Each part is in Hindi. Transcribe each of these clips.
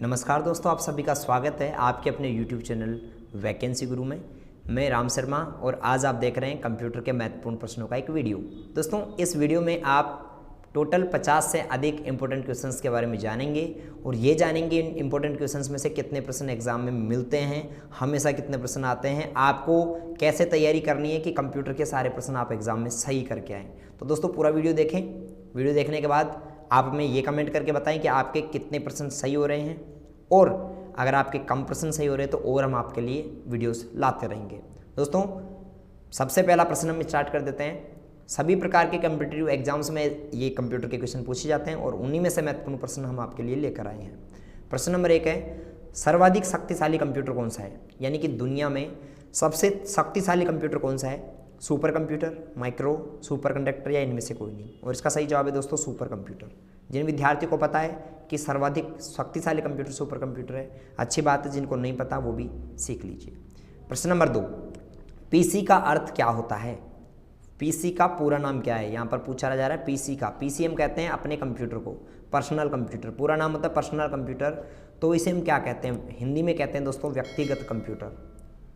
नमस्कार दोस्तों, आप सभी का स्वागत है आपके अपने YouTube चैनल वैकेंसी गुरु में। मैं राम शर्मा और आज आप देख रहे हैं कंप्यूटर के महत्वपूर्ण प्रश्नों का एक वीडियो। दोस्तों, इस वीडियो में आप टोटल 50 से अधिक इंपॉर्टेंट क्वेश्चंस के बारे में जानेंगे और ये जानेंगे इन इंपॉर्टेंट क्वेश्चंस में से कितने प्रश्न एग्जाम में मिलते हैं, हमेशा कितने प्रश्न आते हैं, आपको कैसे तैयारी करनी है कि कंप्यूटर के सारे प्रश्न आप एग्जाम में सही करके आएँ। तो दोस्तों, पूरा वीडियो देखें। वीडियो देखने के बाद आप हमें ये कमेंट करके बताएं कि आपके कितने प्रश्न सही हो रहे हैं और अगर आपके कम प्रश्न सही हो रहे हैं तो और हम आपके लिए वीडियोस लाते रहेंगे। दोस्तों, सबसे पहला प्रश्न हम स्टार्ट कर देते हैं। सभी प्रकार के कम्पिटिटिव एग्जाम्स में ये कंप्यूटर के क्वेश्चन पूछे जाते हैं और उन्हीं में से महत्वपूर्ण प्रश्न हम आपके लिए लेकर आए हैं। प्रश्न नंबर 1 है, सर्वाधिक शक्तिशाली कंप्यूटर कौन सा है? यानी कि दुनिया में सबसे शक्तिशाली कंप्यूटर कौन सा है? Super computer, micro, super conductor या इनमें से कोई नहीं। और इसका सही जवाब है दोस्तों सुपर कंप्यूटर। जिन विद्यार्थियों को पता है कि सर्वाधिक शक्तिशाली कंप्यूटर सुपर कंप्यूटर है, अच्छी बात है। जिनको नहीं पता वो भी सीख लीजिए। प्रश्न नंबर 2, पीसी का अर्थ क्या होता है? पीसी का पूरा नाम क्या है? यहाँ पर पूछा जा रहा है पीसी का। पीसी हम कहते हैं अपने कंप्यूटर को, पर्सनल कंप्यूटर। पूरा नाम होता है पर्सनल कंप्यूटर, तो इसे हम क्या कहते हैं? हिंदी में कहते हैं दोस्तों व्यक्तिगत कंप्यूटर।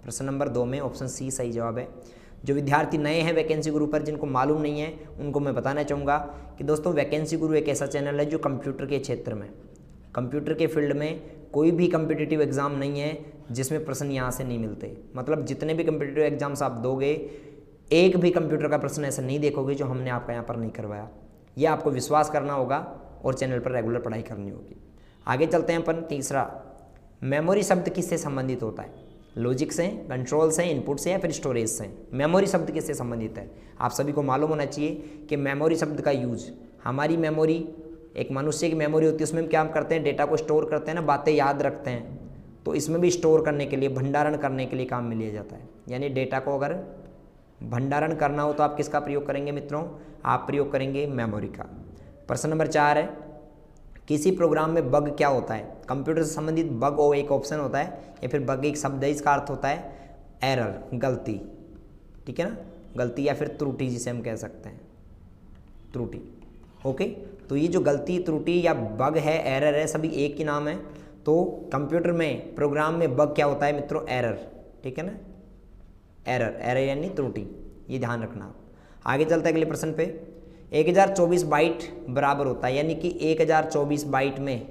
प्रश्न नंबर 2 में ऑप्शन सी सही जवाब है। जो विद्यार्थी नए हैं वैकेंसी गुरु पर, जिनको मालूम नहीं है, उनको मैं बताना चाहूँगा कि दोस्तों वैकेंसी गुरु एक ऐसा चैनल है जो कंप्यूटर के क्षेत्र में, कंप्यूटर के फील्ड में कोई भी कम्पिटिटिव एग्ज़ाम नहीं है जिसमें प्रश्न यहाँ से नहीं मिलते। मतलब जितने भी कम्पिटिटिव एग्जाम्स आप दोगे, एक भी कंप्यूटर का प्रश्न ऐसा नहीं देखोगे जो हमने आपका यहाँ पर नहीं करवाया। ये आपको विश्वास करना होगा और चैनल पर रेगुलर पढ़ाई करनी होगी। आगे चलते हैं अपन। तीसरा, मेमोरी शब्द किससे संबंधित होता है? लॉजिक से, कंट्रोल से, इनपुट से या फिर स्टोरेज से? मेमोरी शब्द किससे संबंधित है? आप सभी को मालूम होना चाहिए कि मेमोरी शब्द का यूज, हमारी मेमोरी, एक मनुष्य की मेमोरी होती है, उसमें हम क्या करते हैं? डेटा को स्टोर करते हैं ना, बातें याद रखते हैं। तो इसमें भी स्टोर करने के लिए, भंडारण करने के लिए काम में लिया जाता है। यानी डेटा को अगर भंडारण करना हो तो आप किसका प्रयोग करेंगे मित्रों? आप प्रयोग करेंगे मेमोरी का। प्रश्न नंबर 4 है, किसी प्रोग्राम में बग क्या होता है? कंप्यूटर से संबंधित बग हो एक ऑप्शन होता है, या फिर बग एक शब्द है, इसका अर्थ होता है एरर, गलती। ठीक है ना, गलती या फिर त्रुटि जिसे हम कह सकते हैं, त्रुटि। ओके, तो ये जो गलती, त्रुटि या बग है, एरर है, सभी एक ही नाम है। तो कंप्यूटर में, प्रोग्राम में बग क्या होता है मित्रों? एरर। ठीक है ना, एरर, एरर यानी त्रुटि, ये ध्यान रखना आप। आगे चलते हैं अगले प्रश्न पे। 1024 बाइट बराबर होता है, यानी कि 1024 बाइट में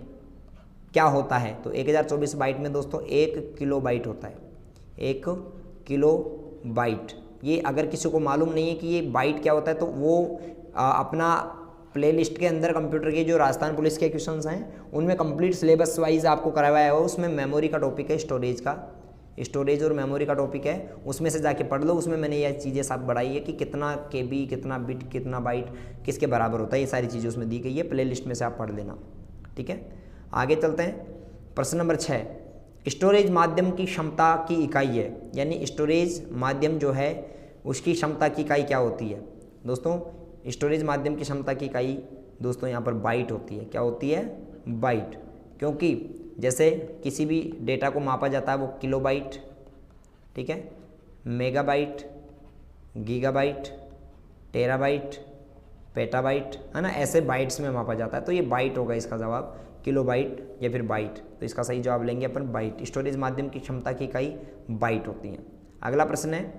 क्या होता है? तो 1024 बाइट में दोस्तों 1 किलो बाइट होता है। 1 किलो बाइट। ये अगर किसी को मालूम नहीं है कि ये बाइट क्या होता है तो वो अपना प्लेलिस्ट के अंदर कंप्यूटर के जो राजस्थान पुलिस के क्वेश्चंस हैं उनमें कंप्लीट सिलेबस वाइज आपको करवाया हुआ, उसमें मेमोरी का टॉपिक है, स्टोरेज का, स्टोरेज और मेमोरी का टॉपिक है, उसमें से जाके पढ़ लो। उसमें मैंने ये चीज़ें सब बढ़ाई है कि कितना केबी, कितना बिट, कितना बाइट किसके बराबर होता है, ये सारी चीज़ें उसमें दी गई है। प्ले लिस्ट में से आप पढ़ लेना। ठीक है, आगे चलते हैं। प्रश्न नंबर 6, स्टोरेज माध्यम की क्षमता की इकाई है, यानी स्टोरेज माध्यम जो है उसकी क्षमता की इकाई क्या होती है? दोस्तों, स्टोरेज माध्यम की क्षमता की इकाई दोस्तों यहाँ पर बाइट होती है। क्या होती है? बाइट। क्योंकि जैसे किसी भी डेटा को मापा जाता है वो किलोबाइट, ठीक है, मेगाबाइट, गीगाबाइट, टेराबाइट, पेटाबाइट, है ना, ऐसे बाइट्स में मापा जाता है। तो ये बाइट होगा इसका जवाब, किलोबाइट या फिर बाइट। तो इसका सही जवाब लेंगे अपन बाइट। स्टोरेज माध्यम की क्षमता की इकाई बाइट होती है। अगला प्रश्न है,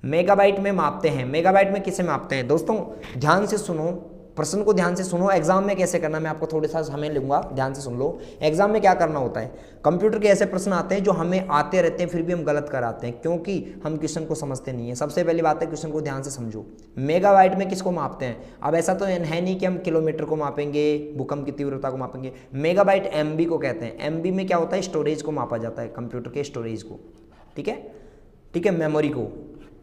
मेगाबाइट में मापते हैं। मेगाबाइट में किसे मापते हैं? दोस्तों ध्यान से सुनो, प्रश्न को ध्यान से सुनो। एग्जाम में कैसे करना मैं आपको थोड़ा सा समय लूंगा, ध्यान से सुन लो। एग्जाम में क्या करना होता है, कंप्यूटर के ऐसे प्रश्न आते हैं जो हमें आते रहते हैं फिर भी हम गलत कराते हैं क्योंकि हम क्वेश्चन को समझते नहीं है। सबसे पहली बात है क्वेश्चन को ध्यान से समझो। मेगाबाइट में किसको मापते हैं? अब ऐसा तो है नहीं कि हम किलोमीटर को मापेंगे, भूकंप की तीव्रता को मापेंगे। मेगाबाइट एमबी को कहते हैं। एमबी में क्या होता है? स्टोरेज को मापा जाता है, कंप्यूटर के स्टोरेज को। ठीक है, ठीक है, मेमोरी को।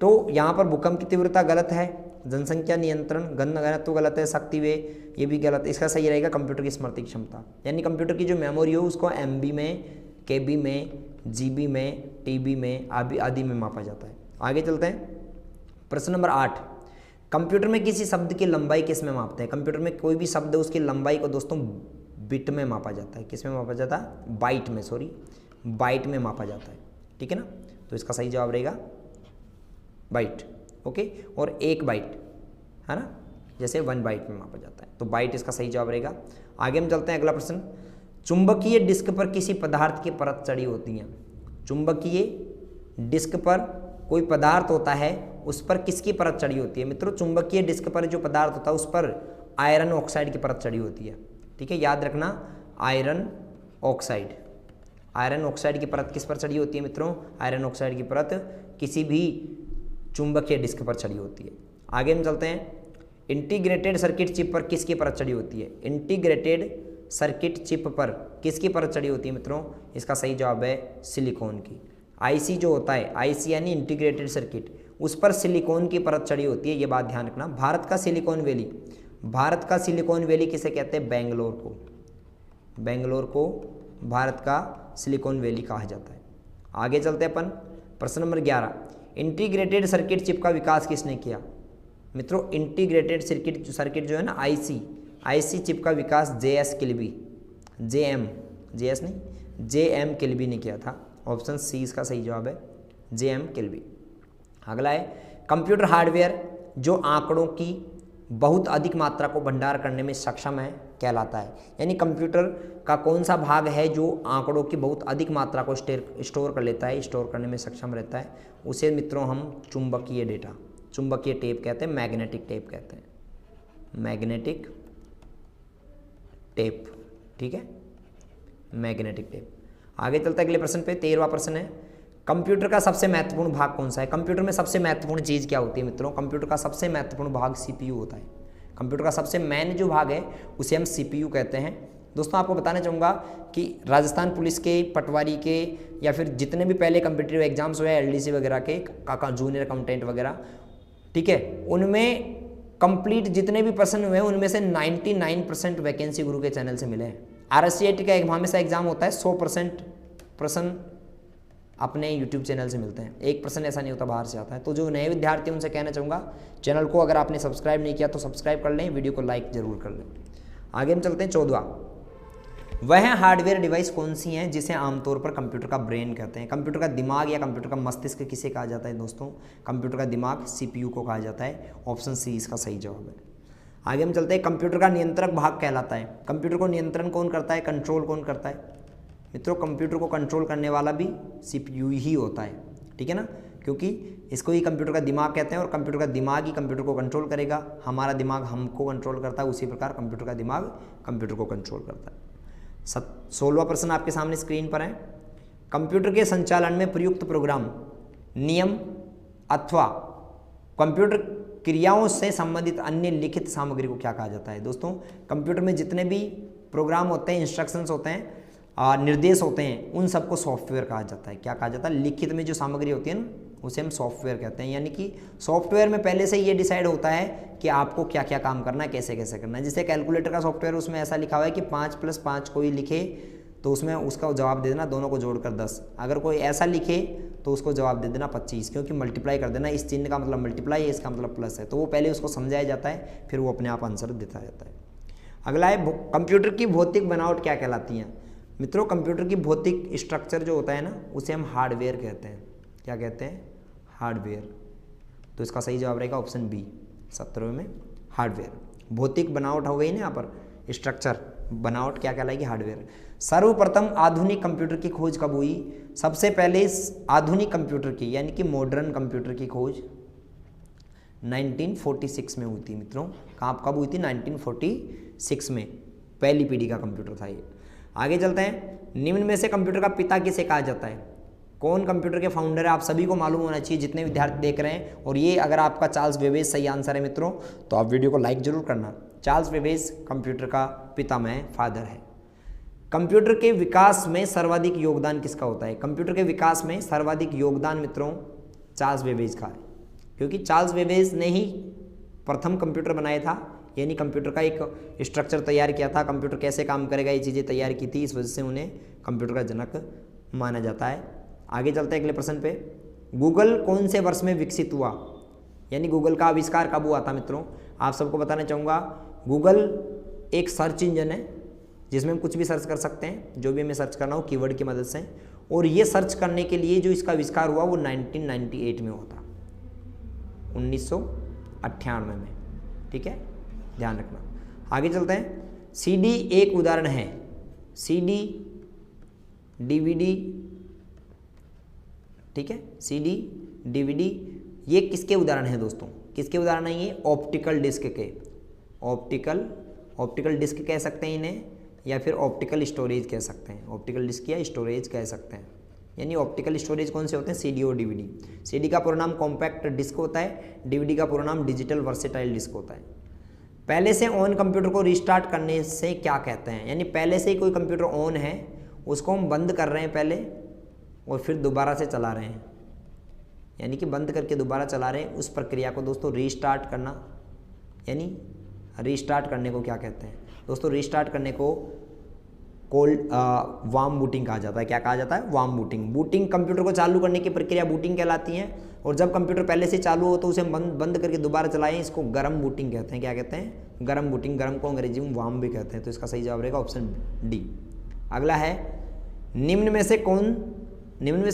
तो यहाँ पर भूकंप की तीव्रता गलत है, जनसंख्या नियंत्रण, गण घनत्व गलत है, शक्ति वे ये भी गलत है। इसका सही रहेगा कंप्यूटर की स्मृति की क्षमता, यानी कंप्यूटर की जो मेमोरी हो उसको एमबी में, केबी में, जीबी में, टीबी में आदि में मापा जाता है। आगे चलते हैं। प्रश्न नंबर 8, कंप्यूटर में किसी शब्द की लंबाई किस में मापते हैं? कंप्यूटर में कोई भी शब्द है उसकी लंबाई को दोस्तों बिट में मापा जाता है। किस में मापा जाता है? बाइट में, सॉरी, बाइट में मापा जाता है। ठीक है ना, तो इसका सही जवाब रहेगा बाइट। ओके, और 1 बाइट, है ना, जैसे 1 बाइट में मापा जाता है, तो बाइट इसका सही जवाब रहेगा। आगे हम चलते हैं। अगला प्रश्न, चुंबकीय डिस्क पर किसी पदार्थ की परत चढ़ी होती है। चुंबकीय डिस्क पर कोई पदार्थ होता है, उस पर किसकी परत चढ़ी होती है मित्रों? चुंबकीय डिस्क पर जो पदार्थ होता है उस पर आयरन ऑक्साइड की परत चढ़ी होती है। ठीक है, याद रखना, आयरन ऑक्साइड। आयरन ऑक्साइड की परत किस पर चढ़ी होती है मित्रों? आयरन ऑक्साइड की परत किसी भी चुंबकीय डिस्क पर चढ़ी होती है। आगे हम चलते हैं, इंटीग्रेटेड सर्किट चिप पर किसकी परत चढ़ी होती है? इंटीग्रेटेड सर्किट चिप पर किसकी परत चढ़ी होती है मित्रों? इसका सही जवाब है सिलिकॉन की। आईसी जो होता है, आईसी यानी इंटीग्रेटेड सर्किट, उस पर सिलिकॉन की परत चढ़ी होती है, ये बात ध्यान रखना। भारत का सिलिकॉन वैली, भारत का सिलिकॉन वैली किसे कहते हैं? बेंगलोर को। बेंगलोर को भारत का सिलिकॉन वैली कहा जाता है। आगे चलते हैं अपन, प्रश्न नंबर 11, इंटीग्रेटेड सर्किट चिप का विकास किसने किया? मित्रों इंटीग्रेटेड सर्किट जो है ना, आईसी चिप का विकास जेएस किल्बी, जेएस नहीं, जेएम किल्बी ने किया था। ऑप्शन सी इसका सही जवाब है, जेएम किल्बी। अगला है, कंप्यूटर हार्डवेयर जो आंकड़ों की बहुत अधिक मात्रा को भंडार करने में सक्षम है कहलाता है। यानी कंप्यूटर का कौन सा भाग है जो आंकड़ों की बहुत अधिक मात्रा को स्टोर कर लेता है, स्टोर करने में सक्षम रहता है? उसे मित्रों हम चुंबकीय डेटा, चुंबकीय टेप कहते हैं, मैग्नेटिक टेप कहते हैं, मैग्नेटिक टेप। ठीक है, मैग्नेटिक टेप। आगे चलता है अगले प्रश्न पे, 13वां प्रश्न है, कंप्यूटर का सबसे महत्वपूर्ण भाग कौन सा है? कंप्यूटर में सबसे महत्वपूर्ण चीज़ क्या होती है मित्रों? कंप्यूटर का सबसे महत्वपूर्ण भाग सीपीयू होता है। कंप्यूटर का सबसे मेन जो भाग है उसे हम सीपीयू कहते हैं। दोस्तों आपको बताना चाहूँगा कि राजस्थान पुलिस के, पटवारी के, या फिर जितने भी पहले कम्पिटिटिव एग्जाम्स हुए एलडीसी वगैरह के, जूनियर अकाउंटेंट वगैरह, ठीक है, उनमें कंप्लीट जितने भी प्रश्न हुए उनमें से 99% वैकेंसी गुरु के चैनल से मिले हैं। RSCET का हमेशा एग्जाम होता है, 100% प्रश्न अपने YouTube चैनल से मिलते हैं, 1% ऐसा नहीं होता बाहर से आता है। तो जो नए विद्यार्थी उनसे कहना चाहूँगा, चैनल को अगर आपने सब्सक्राइब नहीं किया तो सब्सक्राइब कर लें, वीडियो को लाइक जरूर कर लें। आगे हम चलते हैं 14वां, वह हार्डवेयर डिवाइस कौन सी हैं जिसे आमतौर पर कंप्यूटर का ब्रेन कहते हैं? कंप्यूटर का दिमाग या कंप्यूटर का मस्तिष्क किसे कहा जाता है दोस्तों? कंप्यूटर का दिमाग CPU को कहा जाता है। ऑप्शन सी इसका सही जवाब है। आगे हम चलते हैं, कंप्यूटर का नियंत्रक भाग कहलाता है। कंप्यूटर को नियंत्रण कौन करता है, कंट्रोल कौन करता है? मित्रों कंप्यूटर को कंट्रोल करने वाला भी CPU ही होता है, ठीक है ना, क्योंकि इसको ही कंप्यूटर का दिमाग कहते हैं और कंप्यूटर का दिमाग ही कंप्यूटर को कंट्रोल करेगा। हमारा दिमाग हमको कंट्रोल करता है, उसी प्रकार कंप्यूटर का दिमाग कंप्यूटर को कंट्रोल करता है। 16वां प्रश्न आपके सामने स्क्रीन पर है, कंप्यूटर के संचालन में प्रयुक्त प्रोग्राम, नियम अथवा कंप्यूटर क्रियाओं से संबंधित अन्य लिखित सामग्री को क्या कहा जाता है? दोस्तों कंप्यूटर में जितने भी प्रोग्राम होते हैं, इंस्ट्रक्शंस होते हैं, निर्देश होते हैं, उन सबको सॉफ्टवेयर कहा जाता है। क्या कहा जाता है? लिखित में जो सामग्री होती है ना, उसे हम सॉफ्टवेयर कहते हैं। यानी कि सॉफ्टवेयर में पहले से ये डिसाइड होता है कि आपको क्या क्या काम करना है, कैसे कैसे करना है। जैसे कैलकुलेटर का सॉफ्टवेयर, उसमें ऐसा लिखा हुआ है कि 5 + 5 कोई लिखे तो उसमें उसका जवाब दे देना दोनों को जोड़कर 10। अगर कोई ऐसा लिखे तो उसको जवाब दे देना 25, क्योंकि मल्टीप्लाई कर देना, इस चिन्ह का मतलब मल्टीप्लाई है, इसका मतलब प्लस है। तो वो पहले उसको समझाया जाता है, फिर वो अपने आप आंसर देता जाता है। अगला है, कंप्यूटर की भौतिक बनावट क्या कहलाती है? मित्रों कंप्यूटर की भौतिक स्ट्रक्चर जो होता है ना, उसे हम हार्डवेयर कहते हैं। क्या कहते हैं? हार्डवेयर। तो इसका सही जवाब रहेगा ऑप्शन बी, 17वें में हार्डवेयर। भौतिक बनावट हो गई ना, यहाँ पर स्ट्रक्चर, बनावट क्या कहलाएगी? हार्डवेयर। सर्वप्रथम आधुनिक कंप्यूटर की खोज कब हुई? सबसे पहले आधुनिक कंप्यूटर की यानी कि मॉडर्न कंप्यूटर की खोज 1946 में हुई थी मित्रों। कब हुई थी? 1946 में। पहली पीढ़ी का कंप्यूटर था ये। आगे चलते हैं, निम्न में से कंप्यूटर का पिता किसे कहा जाता है? कौन कंप्यूटर के फाउंडर है? आप सभी को मालूम होना चाहिए जितने विद्यार्थी देख रहे हैं। और ये अगर आपका चार्ल्स बेबेज सही आंसर है मित्रों, तो आप वीडियो को लाइक जरूर करना। चार्ल्स बेबेज कंप्यूटर का पितामह, फादर है। कंप्यूटर के विकास में सर्वाधिक योगदान किसका होता है? कंप्यूटर के विकास में सर्वाधिक योगदान मित्रों चार्ल्स बेबेज का है, क्योंकि चार्ल्स बेबेज ने ही प्रथम कंप्यूटर बनाया था, यानी कंप्यूटर का एक स्ट्रक्चर तैयार किया था, कंप्यूटर कैसे काम करेगा ये चीज़ें तैयार की थी, इस वजह से उन्हें कंप्यूटर का जनक माना जाता है। आगे चलते हैं अगले प्रश्न पे, गूगल कौन से वर्ष में विकसित हुआ? यानी गूगल का आविष्कार कब हुआ था मित्रों? आप सबको बताना चाहूँगा, गूगल एक सर्च इंजन है जिसमें हम कुछ भी सर्च कर सकते हैं, जो भी हमें सर्च करना हो कीवर्ड की मदद से। और ये सर्च करने के लिए जो इसका आविष्कार हुआ वो 1998 में हुआ था, 1998 में, ठीक है, ध्यान रखना। आगे चलते हैं, CD एक उदाहरण है। CD, DVD, ठीक है, CD, DVD, ये किसके उदाहरण हैं दोस्तों? किसके उदाहरण हैं ये? ऑप्टिकल डिस्क के। ऑप्टिकल डिस्क कह सकते हैं इन्हें, या फिर ऑप्टिकल स्टोरेज कह सकते हैं। ऑप्टिकल डिस्क या स्टोरेज कह सकते हैं। यानी ऑप्टिकल स्टोरेज कौन से होते हैं? CD और DVD। CD का पूरा नाम कॉम्पैक्ट डिस्क होता है, DVD का पूरा नाम डिजिटल वर्सेटाइल डिस्क होता है। पहले से ऑन कंप्यूटर को रिस्टार्ट करने से क्या कहते हैं? यानी पहले से ही कोई कंप्यूटर ऑन है, उसको हम बंद कर रहे हैं पहले और फिर दोबारा से चला रहे हैं, यानी कि बंद करके दोबारा चला रहे हैं, उस प्रक्रिया को दोस्तों रीस्टार्ट करना, यानी रीस्टार्ट करने को क्या कहते हैं दोस्तों? रीस्टार्ट करने को वार्म बूटिंग कहा जाता है। क्या कहा जाता है? Warm booting. बूटिंग, कंप्यूटर को चालू करने की प्रक्रिया बूटिंग कहलाती है, और जब कंप्यूटर पहले से चालू हो तो उसे हम बंद करके दोबारा चलाएं, इसको गर्म बूटिंग कहते हैं। क्या कहते हैं? गर्म बूटिंग। गर्म को अंग्रेजी में वार्म भी कहते हैं। तो इसका सही जवाब रहेगा ऑप्शन डी। अगला है, निम्न में से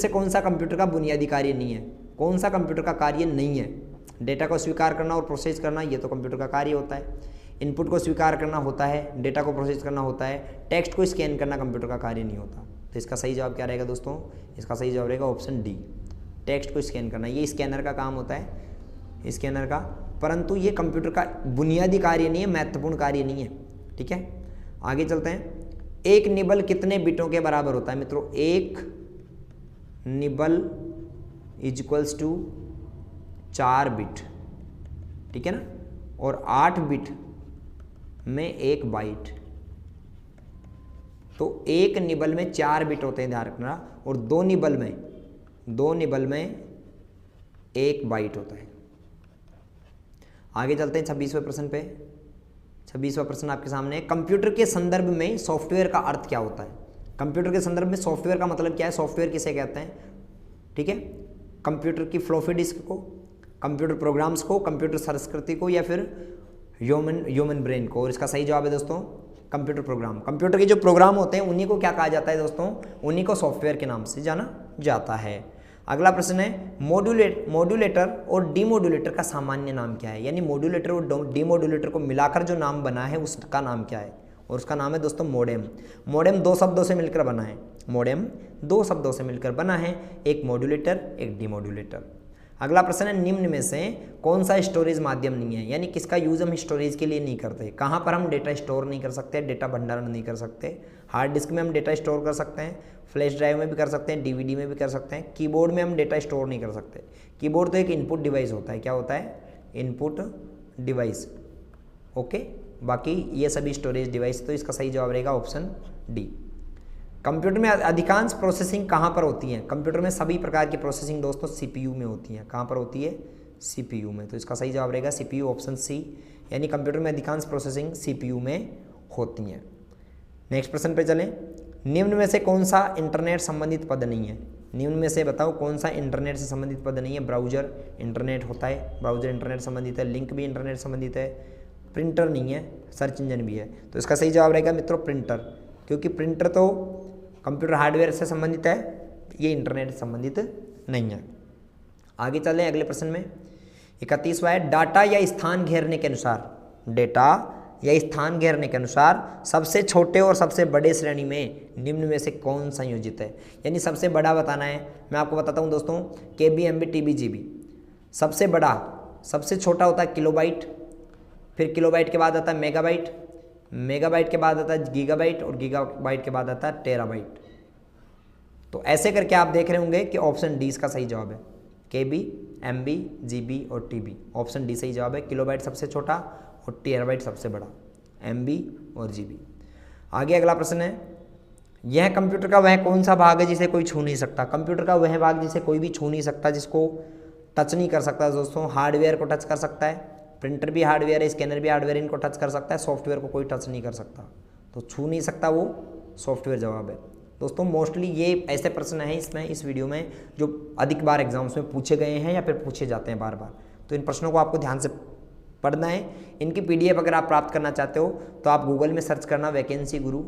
कौन सा कंप्यूटर का बुनियादी कार्य नहीं है? कौन सा कंप्यूटर का कार्य नहीं है? डेटा को स्वीकार करना और प्रोसेस करना, ये तो कंप्यूटर का कार्य होता है। इनपुट को स्वीकार करना होता है, डेटा को प्रोसेस करना होता है। टेक्स्ट को स्कैन करना कंप्यूटर का कार्य नहीं होता। तो इसका सही जवाब क्या रहेगा दोस्तों? इसका सही जवाब रहेगा ऑप्शन डी, टेक्स्ट को स्कैन करना। ये स्कैनर का काम होता है, स्कैनर का, परंतु ये कंप्यूटर का बुनियादी कार्य नहीं है, महत्वपूर्ण कार्य नहीं है। ठीक है, आगे चलते हैं। एक निबल कितने बिटों के बराबर होता है मित्रों? एक nibble is equals to 4 bit, ठीक है ना, और 8 बिट में 1 बाइट। तो एक निबल में 4 बिट होते हैं, ध्यान रखना, और दो निबल में 1 बाइट होता है। आगे चलते हैं 26वें प्रश्न पे। 26वां प्रश्न आपके सामने है। कंप्यूटर के संदर्भ में सॉफ्टवेयर का अर्थ क्या होता है? कंप्यूटर के संदर्भ में सॉफ्टवेयर का मतलब क्या है? सॉफ्टवेयर किसे कहते हैं? ठीक है, कंप्यूटर की फ्लॉपी डिस्क को, कंप्यूटर प्रोग्राम्स को, कंप्यूटर संस्कृति को, या फिर ह्यूमन ब्रेन को। और इसका सही जवाब है दोस्तों कंप्यूटर प्रोग्राम। कंप्यूटर के जो प्रोग्राम होते हैं उन्हीं को क्या कहा जाता है दोस्तों? उन्हीं को सॉफ्टवेयर के नाम से जाना जाता है। अगला प्रश्न है, मॉड्यूलेटर और डीमॉड्यूलेटर का सामान्य नाम क्या है? यानी मॉड्यूलेटर और डीमॉड्यूलेटर को मिलाकर जो नाम बना है उसका नाम क्या है? और उसका नाम है दोस्तों मॉडेम। मॉडेम 2 शब्दों से मिलकर बना है। मॉडेम 2 शब्दों से मिलकर बना है, एक मॉड्यूलेटर, एक डीमॉड्यूलेटर। अगला प्रश्न है, निम्न में से कौन सा स्टोरेज माध्यम नहीं है? यानी किसका यूज हम स्टोरेज के लिए नहीं करते? कहाँ पर हम डेटा स्टोर नहीं कर सकते, डेटा भंडारण नहीं कर सकते? हार्ड डिस्क में हम डेटा स्टोर कर सकते हैं, फ्लैश ड्राइव में भी कर सकते हैं, DVD में भी कर सकते हैं। कीबोर्ड में हम डेटा स्टोर नहीं कर सकते। कीबोर्ड तो एक इनपुट डिवाइस होता है। क्या होता है? Input device. ओके, बाकी ये सभी स्टोरेज डिवाइस। तो इसका सही जवाब रहेगा ऑप्शन डी। कंप्यूटर में अधिकांश प्रोसेसिंग कहाँ पर होती है? कंप्यूटर में सभी प्रकार की प्रोसेसिंग दोस्तों CPU में होती है। कहाँ पर होती है? CPU में। तो इसका सही जवाब रहेगा CPU, ऑप्शन सी। यानी कंप्यूटर में अधिकांश प्रोसेसिंग CPU में होती है। नेक्स्ट प्रश्न पे चलें। निम्न में से कौन सा इंटरनेट संबंधित पद नहीं है? निम्न में से बताओ कौन सा इंटरनेट से संबंधित पद नहीं है? ब्राउजर इंटरनेट होता है, ब्राउजर इंटरनेट संबंधित है। लिंक भी इंटरनेट संबंधित है। प्रिंटर नहीं है, सर्च इंजन भी है। तो इसका सही जवाब रहेगा मित्रों प्रिंटर, क्योंकि प्रिंटर तो कंप्यूटर हार्डवेयर से संबंधित है, ये इंटरनेट से संबंधित नहीं है। आगे चलें अगले प्रश्न में। 31वां है, डाटा या स्थान घेरने के अनुसार, डेटा या स्थान घेरने के अनुसार सबसे छोटे और सबसे बड़े श्रेणी में निम्न में से कौन संयोजित है? यानी सबसे बड़ा बताना है। मैं आपको बताता हूँ दोस्तों, KB, MB, TB, GB। सबसे बड़ा, सबसे छोटा होता है किलोबाइट, फिर किलोबाइट के बाद आता है मेगाबाइट, मेगाबाइट के बाद आता है गीगाबाइट, और गीगाबाइट के बाद आता है टेराबाइट। तो ऐसे करके आप देख रहे होंगे कि ऑप्शन डी इसका सही जवाब है। KB, MB, GB और TB, ऑप्शन डी सही जवाब है। किलोबाइट सबसे छोटा और टेराबाइट सबसे बड़ा, MB और GB। आगे अगला प्रश्न है, यह कंप्यूटर का वह कौन सा भाग है जिसे कोई छू नहीं सकता? कंप्यूटर का वह भाग जिसे कोई भी छू नहीं सकता, जिसको टच नहीं कर सकता दोस्तों। हार्डवेयर को टच कर सकता है, प्रिंटर भी हार्डवेयर है, स्कैनर भी हार्डवेयर, इनको टच कर सकता है। सॉफ्टवेयर को कोई टच नहीं कर सकता, तो छू नहीं सकता वो सॉफ्टवेयर जवाब है दोस्तों। मोस्टली ये ऐसे प्रश्न हैं इसमें, इस वीडियो में, जो अधिक बार एग्जाम्स में पूछे गए हैं या फिर पूछे जाते हैं बार बार। तो इन प्रश्नों को आपको ध्यान से पढ़ना है। इनकी PDF अगर आप प्राप्त करना चाहते हो तो आप गूगल में सर्च करना वैकेंसी गुरु,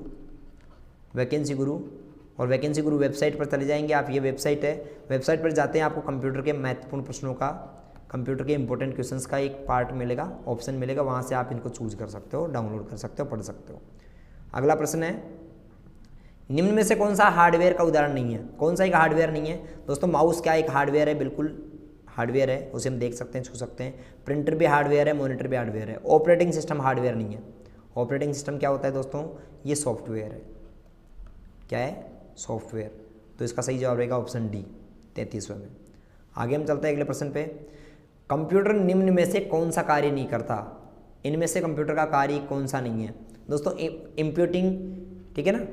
और वैकेंसी गुरु वेबसाइट पर चले जाएंगे आप। ये वेबसाइट है, वेबसाइट पर जाते हैं आपको कंप्यूटर के महत्वपूर्ण प्रश्नों का, कंप्यूटर के इंपॉर्टेंट क्वेश्चंस का एक पार्ट मिलेगा, ऑप्शन मिलेगा, वहाँ से आप इनको चूज कर सकते हो, डाउनलोड कर सकते हो, पढ़ सकते हो। अगला प्रश्न है, निम्न में से कौन सा हार्डवेयर का उदाहरण नहीं है? कौन सा एक हार्डवेयर नहीं है दोस्तों? माउस क्या एक हार्डवेयर है? बिल्कुल हार्डवेयर है, उसे हम देख सकते हैं, छू सकते हैं। प्रिंटर भी हार्डवेयर है, मॉनिटर भी हार्डवेयर है। ऑपरेटिंग सिस्टम हार्डवेयर नहीं है। ऑपरेटिंग सिस्टम क्या होता है दोस्तों? ये सॉफ्टवेयर है। क्या है? सॉफ्टवेयर। तो इसका सही जवाब रहेगा ऑप्शन डी, 33वें में। आगे हम चलते हैं अगले प्रश्न पे। कंप्यूटर निम्न में से कौन सा कार्य नहीं करता? इनमें से कंप्यूटर का कार्य कौन सा नहीं है दोस्तों? इनपुटिंग, ठीक है ना,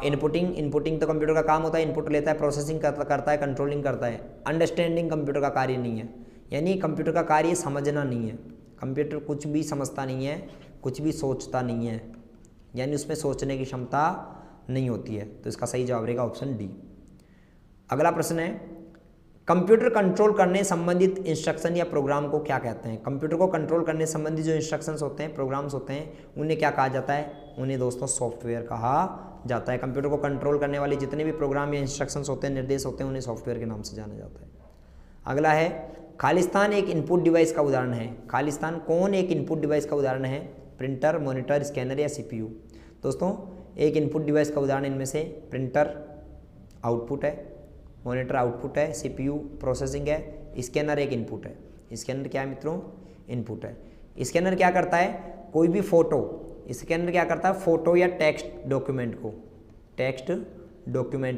इनपुटिंग तो कंप्यूटर का काम होता है, इनपुट लेता है, प्रोसेसिंग करता है, कंट्रोलिंग करता है। अंडरस्टैंडिंग कंप्यूटर का कार्य नहीं है, यानी कंप्यूटर का कार्य समझना नहीं है। कंप्यूटर कुछ भी समझता नहीं है, कुछ भी सोचता नहीं है, यानी उसमें सोचने की क्षमता नहीं होती है। तो इसका सही जवाब रहेगा ऑप्शन डी। अगला प्रश्न है, कंप्यूटर कंट्रोल करने संबंधित इंस्ट्रक्शन या प्रोग्राम को क्या कहते हैं? कंप्यूटर को कंट्रोल करने संबंधित जो इंस्ट्रक्शंस होते हैं, प्रोग्राम्स होते हैं, उन्हें क्या कहा जाता है? उन्हें दोस्तों सॉफ्टवेयर कहा जाता है। कंप्यूटर को कंट्रोल करने वाले जितने भी प्रोग्राम या इंस्ट्रक्शंस होते हैं, निर्देश होते हैं, उन्हें सॉफ्टवेयर के नाम से जाना जाता है। अगला है, खालिस्तान एक इनपुट डिवाइस का उदाहरण है। खालिस्तान कौन एक इनपुट डिवाइस का उदाहरण है? प्रिंटर, मॉनिटर, स्कैनर या सीपीयू? दोस्तों एक इनपुट डिवाइस का उदाहरण इनमें से प्रिंटर आउटपुट है, मॉनिटर आउटपुट है, सीपीयू प्रोसेसिंग है, स्कैनर एक इनपुट है। स्कैनर क्या है मित्रों? इनपुट है। स्कैनर क्या करता है? कोई भी फोटो, स्कैनर क्या करता है? फोटो या टेक्स्ट डॉक्यूमेंट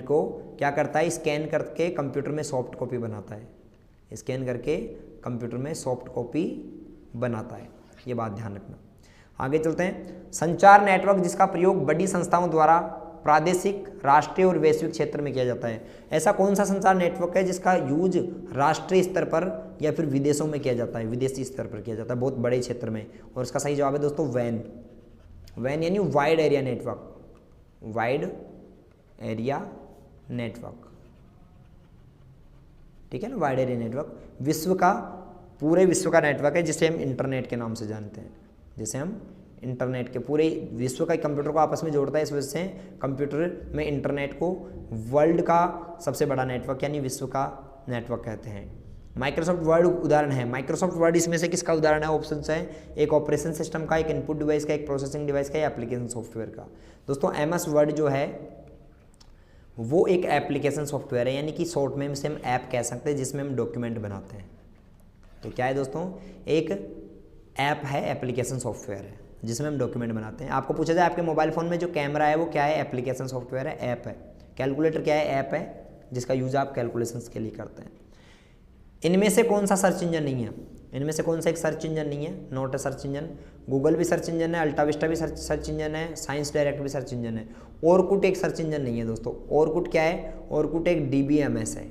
को क्या करता है? स्कैन करके कंप्यूटर में सॉफ्ट कॉपी बनाता है। स्कैन करके कंप्यूटर में सॉफ्ट कॉपी बनाता है, ये बात ध्यान रखना। आगे चलते हैं। संचार नेटवर्क जिसका प्रयोग बड़ी संस्थाओं द्वारा प्रादेशिक, राष्ट्रीय और वैश्विक क्षेत्र में किया जाता है। ऐसा कौन सा संचार नेटवर्क है जिसका यूज राष्ट्रीय स्तर पर या फिर विदेशों में किया जाता है? विदेशी स्तर पर किया जाता है, बहुत बड़े क्षेत्र में। और इसका सही जवाब है दोस्तों वैन। वैन यानी wide area network. Wide area network, ठीक है ना, वाइड एरिया नेटवर्क विश्व का, पूरे विश्व का नेटवर्क है, जिसे हम इंटरनेट के नाम से जानते हैं। जिसे हम इंटरनेट के, पूरे विश्व का कंप्यूटर को आपस में जोड़ता है। इस वजह से कंप्यूटर में इंटरनेट को वर्ल्ड का सबसे बड़ा नेटवर्क यानी विश्व का नेटवर्क कहते हैं। माइक्रोसॉफ्ट वर्ड उदाहरण है। माइक्रोसॉफ्ट वर्ड इसमें से किसका उदाहरण है? ऑप्शन है, एक ऑपरेशन सिस्टम का, एक इनपुट डिवाइस का, एक प्रोसेसिंग डिवाइस का, या एप्लीकेशन सॉफ्टवेयर का। दोस्तों MS वर्ड जो है वो एक एप्लीकेशन सॉफ्टवेयर है, यानी कि शॉर्ट में से हम ऐप कह सकते हैं, जिसमें हम डॉक्यूमेंट बनाते हैं। तो क्या है दोस्तों? एक ऐप है, एप्लीकेशन सॉफ्टवेयर है, जिसमें हम डॉक्यूमेंट बनाते हैं। आपको पूछा जाए आपके मोबाइल फ़ोन में जो कैमरा है वो क्या है? एप्लीकेशन सॉफ्टवेयर है, ऐप है। कैलकुलेटर क्या है? ऐप है, जिसका यूज आप कैलकुलेशंस के लिए करते हैं। इनमें से कौन सा सर्च इंजन नहीं है? इनमें से कौन सा एक सर्च इंजन नहीं है? नोट है सर्च इंजन। गूगल भी सर्च इंजन है, अल्टाविस्टा भी सर्च इंजन है, साइंस डायरेक्ट भी सर्च इंजन है। ऑरकुट एक सर्च इंजन नहीं है दोस्तों। ऑरकुट क्या है? ऑरकुट एक DBMS है।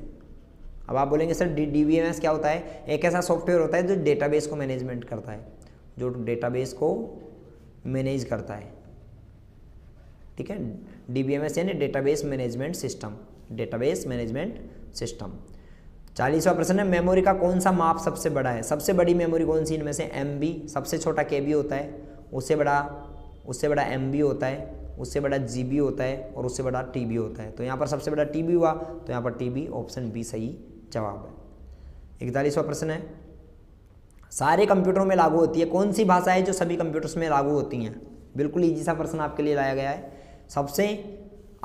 अब आप बोलेंगे सर DBMS क्या होता है? एक ऐसा सॉफ्टवेयर होता है जो डेटाबेस को मैनेजमेंट करता है, जो डेटाबेस को मैनेज करता है, ठीक है। DBMS यानी database management system, database management system. 40वां प्रश्न है, मेमोरी का कौन सा माप सबसे बड़ा है? सबसे बड़ी मेमोरी कौन सी इनमें से? MB, सबसे छोटा KB होता है, उससे बड़ा MB होता है, उससे बड़ा GB होता है, और उससे बड़ा TB होता है। तो यहाँ पर सबसे बड़ा TB हुआ, तो यहाँ पर TB ऑप्शन B सही जवाब है। 41वां प्रश्न है, सारे कंप्यूटरों में लागू होती है कौन सी भाषा है जो सभी कंप्यूटर्स में लागू होती हैं? बिल्कुल ईजी सा प्रश्न आपके लिए लाया गया है, सबसे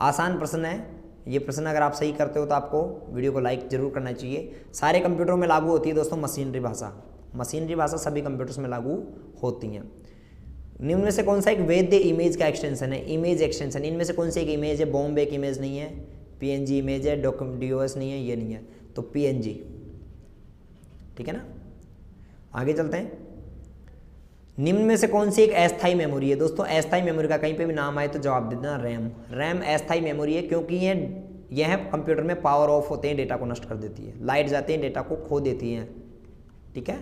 आसान प्रश्न है ये प्रश्न। अगर आप सही करते हो तो आपको वीडियो को लाइक जरूर करना चाहिए। सारे कंप्यूटरों में लागू होती है दोस्तों मशीनरी भाषा। मशीनरी भाषा सभी कंप्यूटर्स में लागू होती हैं। निम्न में से कौन सा एक वैध इमेज का एक्सटेंशन है? इमेज एक्सटेंशन, इनमें से कौन सी एक इमेज है? बॉम्ब एक इमेज नहीं है, PNG इमेज है, DOS नहीं है, ये नहीं है, तो PNG, ठीक है ना। आगे चलते हैं। निम्न में से कौन सी एक अस्थायी मेमोरी है? दोस्तों अस्थायी मेमोरी का कहीं पे भी नाम आए तो जवाब दे देना रैम। रैम अस्थायी मेमोरी है, क्योंकि यह कंप्यूटर में पावर ऑफ होते हैं डेटा को नष्ट कर देती है, लाइट जाते हैं डेटा को खो देती हैं, ठीक है,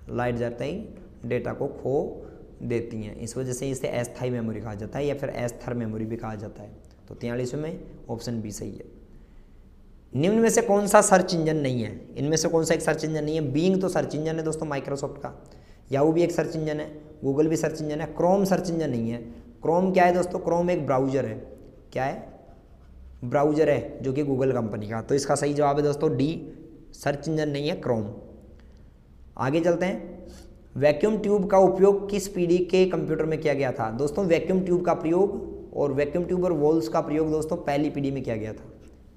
लाइट जाते ही डेटा को खो देती हैं। इस वजह से इसे अस्थायी मेमोरी कहा जाता है, या फिर अस्थिर मेमोरी भी कहा जाता है। तो 43वें में ऑप्शन B सही है। निम्न में से कौन सा सर्च इंजन नहीं है? इनमें से कौन सा एक सर्च इंजन नहीं है? बीइंग तो सर्च इंजन है दोस्तों माइक्रोसॉफ्ट का, याहू भी एक सर्च इंजन है, गूगल भी सर्च इंजन है, क्रोम सर्च इंजन नहीं है। क्रोम क्या है दोस्तों? क्रोम एक ब्राउजर है। क्या है? ब्राउजर है, जो कि गूगल कंपनी का। तो इसका सही जवाब है दोस्तों D, सर्च इंजन नहीं है क्रोम। आगे चलते हैं। वैक्यूम ट्यूब का उपयोग किस पीढ़ी के कंप्यूटर में किया गया था? दोस्तों वैक्यूम ट्यूब का प्रयोग और वैक्यूम ट्यूब और वॉल्व्स का प्रयोग दोस्तों पहली पीढ़ी में किया गया था।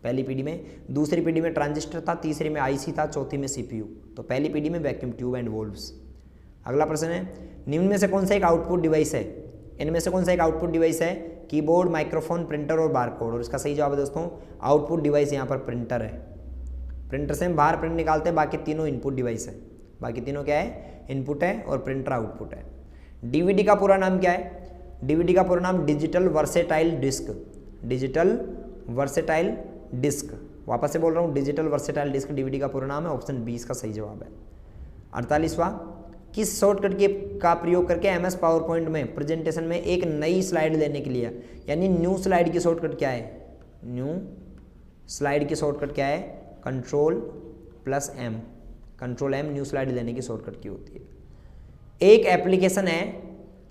पहली पीढ़ी में, दूसरी पीढ़ी में ट्रांजिस्टर था, तीसरी में आईसी था, चौथी में सीपीयू। तो पहली पीढ़ी में वैक्यूम ट्यूब एंड वॉल्व्स। अगला प्रश्न है, निम्न में से कौन सा एक आउटपुट डिवाइस है? इनमें से कौन सा एक आउटपुट डिवाइस है? कीबोर्ड, माइक्रोफोन, प्रिंटर और बारकोड। और इसका सही जवाब है दोस्तों आउटपुट डिवाइस यहाँ पर प्रिंटर है। प्रिंटर से हम बाहर प्रिंट निकालते हैं, बाकी तीनों इनपुट डिवाइस है। बाकी तीनों क्या है? इनपुट है और प्रिंटर आउटपुट है। डीवीडी का पूरा नाम क्या है? डीवीडी का पूरा नाम digital versatile disc. Digital versatile disc, वापस से बोल रहा हूँ, डिजिटल वर्सेटाइल डिस्क डीवीडी का पूरा नाम है। ऑप्शन 20 का सही जवाब है। 48वां, किस शॉर्टकट का प्रयोग करके एमएस पावर पॉइंट में प्रेजेंटेशन में एक नई स्लाइड लेने के लिए, यानी न्यू स्लाइड की शॉर्टकट क्या है? न्यू स्लाइड की शॉर्टकट क्या है? Ctrl+M। Ctrl+M न्यू स्लाइड लेने की शॉर्टकट की होती है। एक एप्लीकेशन है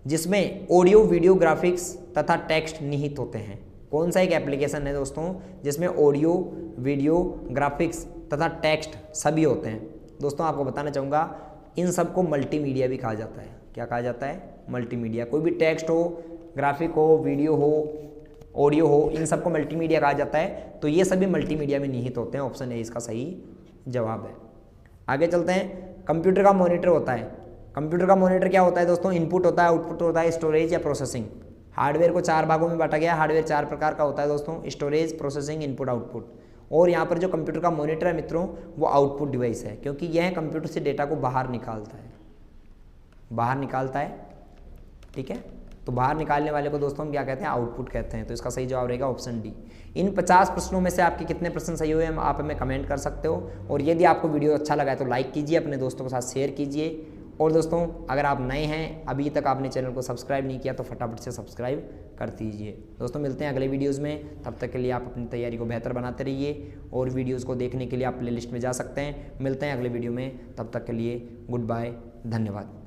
जिसमें ऑडियो, वीडियो, ग्राफिक्स तथा टेक्स्ट निहित होते हैं। कौन सा एक एप्लीकेशन है दोस्तों जिसमें ऑडियो, वीडियो, ग्राफिक्स तथा टेक्स्ट सभी होते हैं? दोस्तों आपको बताना चाहूँगा, इन सबको मल्टीमीडिया भी कहा जाता है। क्या कहा जाता है? मल्टीमीडिया। कोई भी टेक्स्ट हो, ग्राफिक हो, वीडियो हो, ऑडियो हो, इन सबको मल्टीमीडिया कहा जाता है। तो ये सभी मल्टीमीडिया में निहित होते हैं। ऑप्शन ए इसका सही जवाब है। आगे चलते हैं। कंप्यूटर का मॉनिटर होता है। कंप्यूटर का मॉनिटर क्या होता है दोस्तों? इनपुट होता है, आउटपुट होता है, स्टोरेज या प्रोसेसिंग। हार्डवेयर को 4 भागों में बांटा गया है। हार्डवेयर 4 प्रकार का होता है दोस्तों, स्टोरेज, प्रोसेसिंग, इनपुट, आउटपुट। और यहाँ पर जो कंप्यूटर का मॉनिटर है मित्रों, वो आउटपुट डिवाइस है, क्योंकि यह कंप्यूटर से डेटा को बाहर निकालता है। बाहर निकालता है, ठीक है। तो बाहर निकालने वाले को दोस्तों हम क्या कहते हैं? आउटपुट कहते हैं। तो इसका सही जवाब रहेगा ऑप्शन डी। इन 50 प्रश्नों में से आपके कितने प्रश्न सही हुए आप हमें कमेंट कर सकते हो। और यदि आपको वीडियो अच्छा लगा है तो लाइक कीजिए, अपने दोस्तों के साथ शेयर कीजिए। और दोस्तों अगर आप नए हैं, अभी तक आपने चैनल को सब्सक्राइब नहीं किया तो फटाफट से सब्सक्राइब कर दीजिए। दोस्तों मिलते हैं अगले वीडियोज़ में। तब तक के लिए आप अपनी तैयारी को बेहतर बनाते रहिए। और वीडियोज़ को देखने के लिए आप प्लेलिस्ट में जा सकते हैं। मिलते हैं अगले वीडियो में, तब तक के लिए गुड बाय, धन्यवाद।